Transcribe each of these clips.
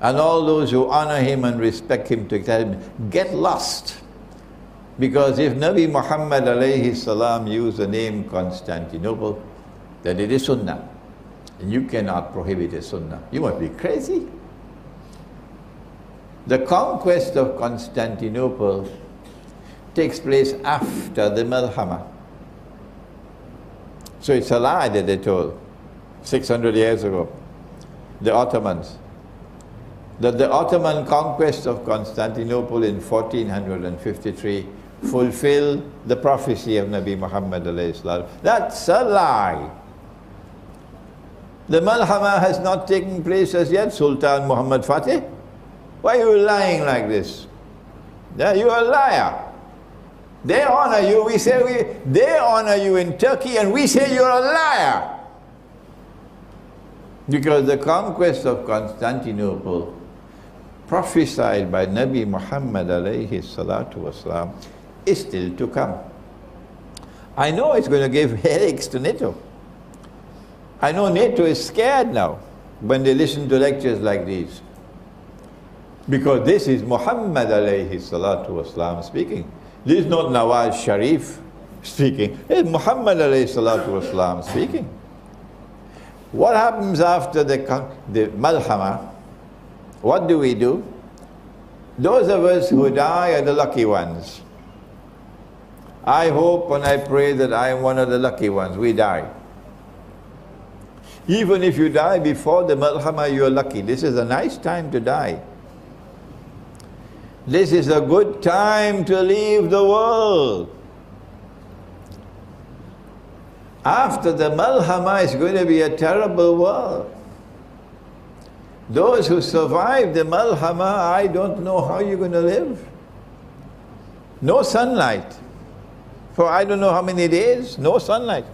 And all those who honor him and respect him to tell him, get lost. Because if Nabi Muhammad alayhi salam used the name Constantinople, then it is Sunnah. And you cannot prohibit a Sunnah. You must be crazy. The conquest of Constantinople takes place after the Malhama. So it's a lie that they told 600 years ago, the Ottomans. That the Ottoman conquest of Constantinople in 1453 fulfilled the prophecy of Nabi Muhammad alayhi salam. That's a lie. The Malhama has not taken place as yet, Sultan Muhammad Fateh. Why are you lying like this? Yeah, you're a liar. They honor you, we say they honor you in Turkey and we say you're a liar. Because the conquest of Constantinople, prophesied by Nabi Muhammad alayhi salatu wasalam, is still to come. I know it's going to give headaches to NATO. I know NATO is scared now when they listen to lectures like these. Because this is Muhammad alayhi salatu wasalam speaking. This is not Nawaz Sharif speaking. It's Muhammad alayhi salatu wasalam speaking. What happens after the Malhama? What do we do? Those of us who die are the lucky ones. I hope and I pray that I am one of the lucky ones. We die. Even if you die before the Malhama, you are lucky. This is a nice time to die. This is a good time to leave the world. After the Malhama is going to be a terrible world. Those who survive the Malhama, I don't know how you're going to live. No sunlight. For I don't know how many days, no sunlight.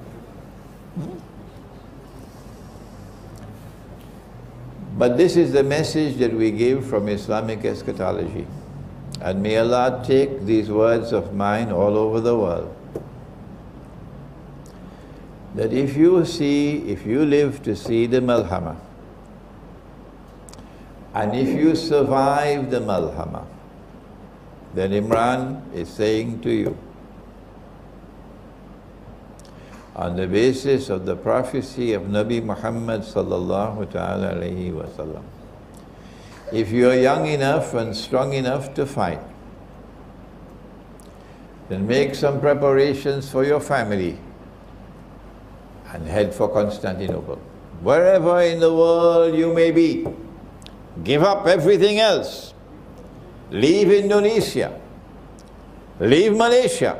But this is the message that we give from Islamic Eschatology. And may Allah take these words of mine all over the world. That if you live to see the Malhama, and if you survive the Malhama, then Imran is saying to you, on the basis of the prophecy of Nabi Muhammad sallallahu ta'ala alayhi wa sallam, if you are young enough and strong enough to fight, then make some preparations for your family and head for Constantinople. Wherever in the world you may be, give up everything else. Leave Indonesia. Leave Malaysia.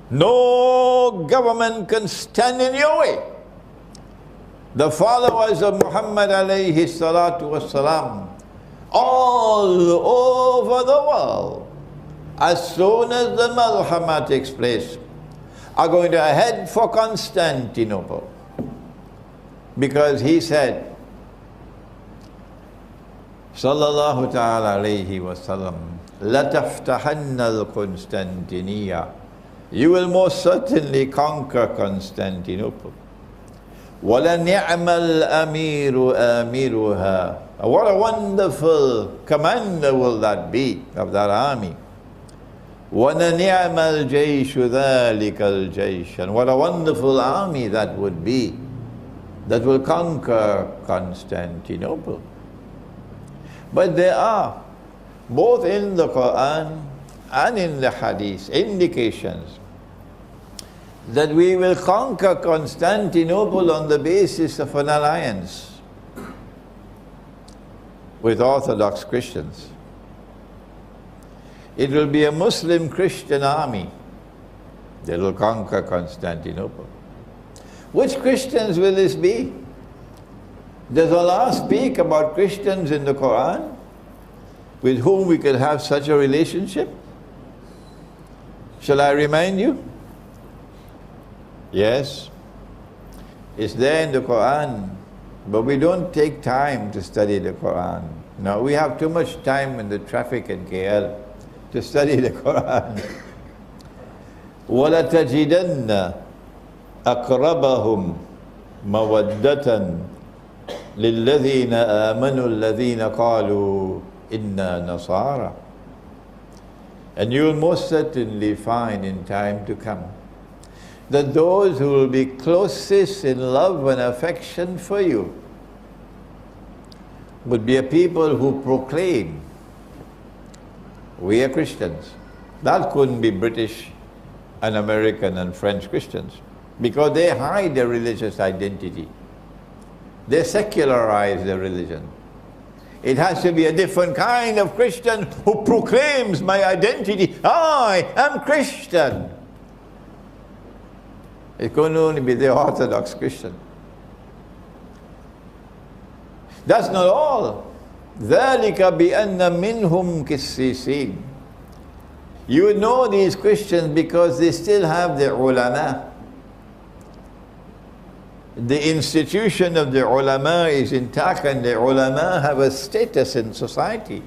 No government can stand in your way. The followers of Muhammad alayhi salatu wasalam, all over the world, as soon as the Malhama takes place, are going to head for Constantinople. Because he said, sallallahu ta'ala alayhi wa sallam, لَتَفْتَحَنَّ الْقُنْسْتَنْتِنِيَّةِ, you will most certainly conquer Constantinople. وَلَنِعْمَ الْأَمِيرُ آمِرُهَا, what a wonderful commander will that be of that army. وَلَنِعْمَ الْجَيْشُ ذَلِكَ الْجَيْشَ, and what a wonderful army that would be, that will conquer Constantinople. But there are, both in the Quran and in the Hadith, indications that we will conquer Constantinople on the basis of an alliance with Orthodox Christians. It will be a Muslim-Christian army that will conquer Constantinople. Which Christians will this be? Does Allah speak about Christians in the Quran with whom we can have such a relationship? Shall I remind you? Yes, it's there in the Quran, but we don't take time to study the Quran. No, we have too much time in the traffic in KL to study the Quran. وَلَتَجِدَنَّ أَقْرَبَهُمْ مَوَدَّةً لِلَّذِينَ آمَنُوا الَّذِينَ قَالُوا إِنَّا نَصَارَى. And you will most certainly find in time to come that those who will be closest in love and affection for you would be a people who proclaim, we are Christians. That couldn't be British and American and French Christians, because they hide their religious identity. They secularize their religion. It has to be a different kind of Christian who proclaims my identity. I am Christian. It can only be the Orthodox Christian. That's not all. ذَلِكَ بِأَنَّ مِنْهُمْ قِسِّيسِينَ. You know these Christians because they still have the ulama. The institution of the ulama is intact, and the ulama have a status in society.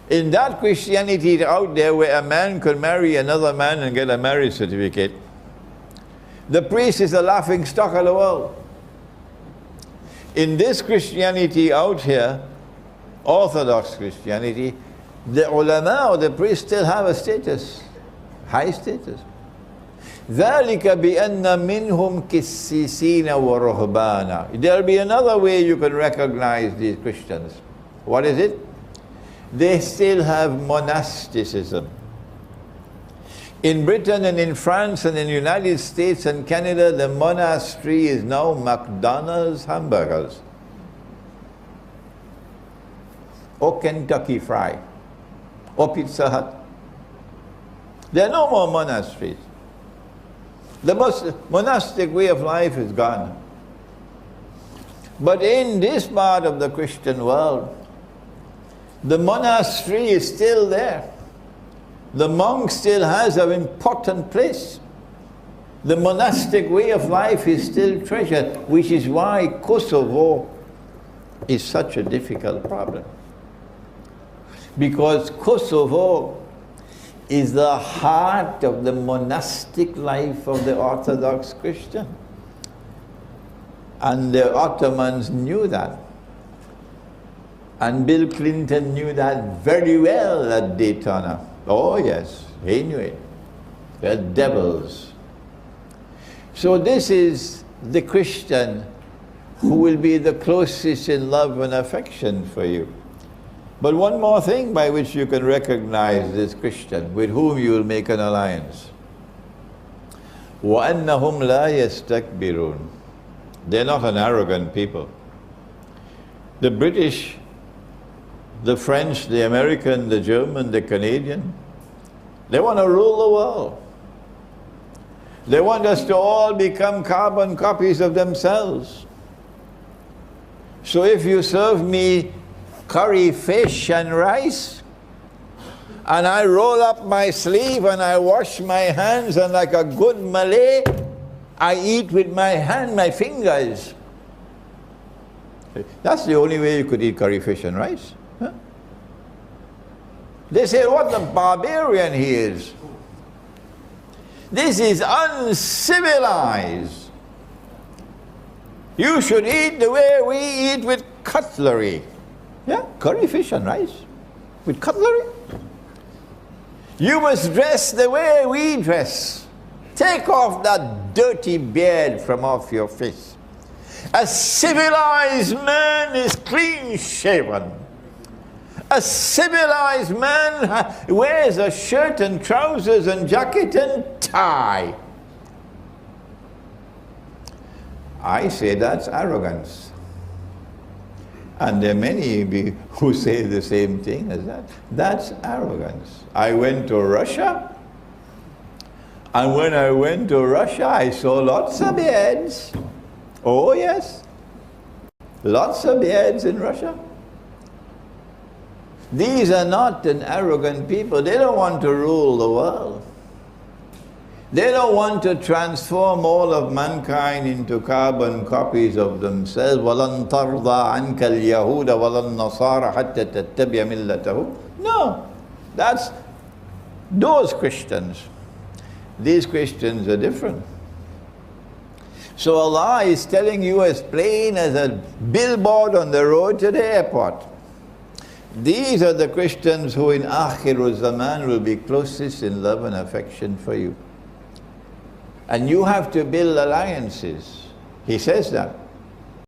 In that Christianity out there where a man could marry another man and get a marriage certificate, the priest is the laughing stock of the world. In this Christianity out here, Orthodox Christianity, the ulama or the priest still have a status, high status. ذَلِكَ بِأَنَّ مِنْهُمْ كِسِّيسِينَ وَرُهْبَانًا. There'll be another way you can recognize these Christians. What is it? They still have monasticism. In Britain and in France and in the United States and Canada, the monastery is now McDonald's hamburgers, or Kentucky Fried, or Pizza Hut. There are no more monasteries. The monastic way of life is gone. But in this part of the Christian world, the monastery is still there. The monk still has an important place. The monastic way of life is still treasured, which is why Kosovo is such a difficult problem. Because Kosovo is the heart of the monastic life of the Orthodox Christian. And the Ottomans knew that. And Bill Clinton knew that very well at Daytona. Oh yes, he knew it. They're devils. So this is the Christian who will be the closest in love and affection for you. But one more thing by which you can recognize this Christian with whom you will make an alliance. وَأَنَّهُمْ لَا يَسْتَكْبِرُونَ. They're not an arrogant people. The British, the French, the American, the German, the Canadian, they want to rule the world. They want us to all become carbon copies of themselves. So if you serve me curry fish and rice, and I roll up my sleeve and I wash my hands, and like a good Malay, I eat with my hand, my fingers. That's the only way you could eat curry fish and rice. Huh? They say, what a barbarian he is. This is uncivilized. You should eat the way we eat, with cutlery. Yeah, curry fish and rice with cutlery. You must dress the way we dress. Take off that dirty beard from off your face. A civilized man is clean shaven. A civilized man wears a shirt and trousers and jacket and tie. I say that's arrogance. And there are many who say the same thing as that. That's arrogance. I went to Russia, and when I went to Russia, I saw lots of beards. Oh yes, lots of beards in Russia. These are not an arrogant people. They don't want to rule the world. They don't want to transform all of mankind into carbon copies of themselves. وَلَن تَرْضَى عَنْكَ الْيَهُودَ وَلَا النَّصَارَى حَتَّى تَتَّبِعَ مِلَّتَهُمْ. No, that's those Christians. These Christians are different. So Allah is telling you as plain as a billboard on the road to the airport. These are the Christians who in Akhirul Zaman will be closest in love and affection for you. And you have to build alliances. He says that.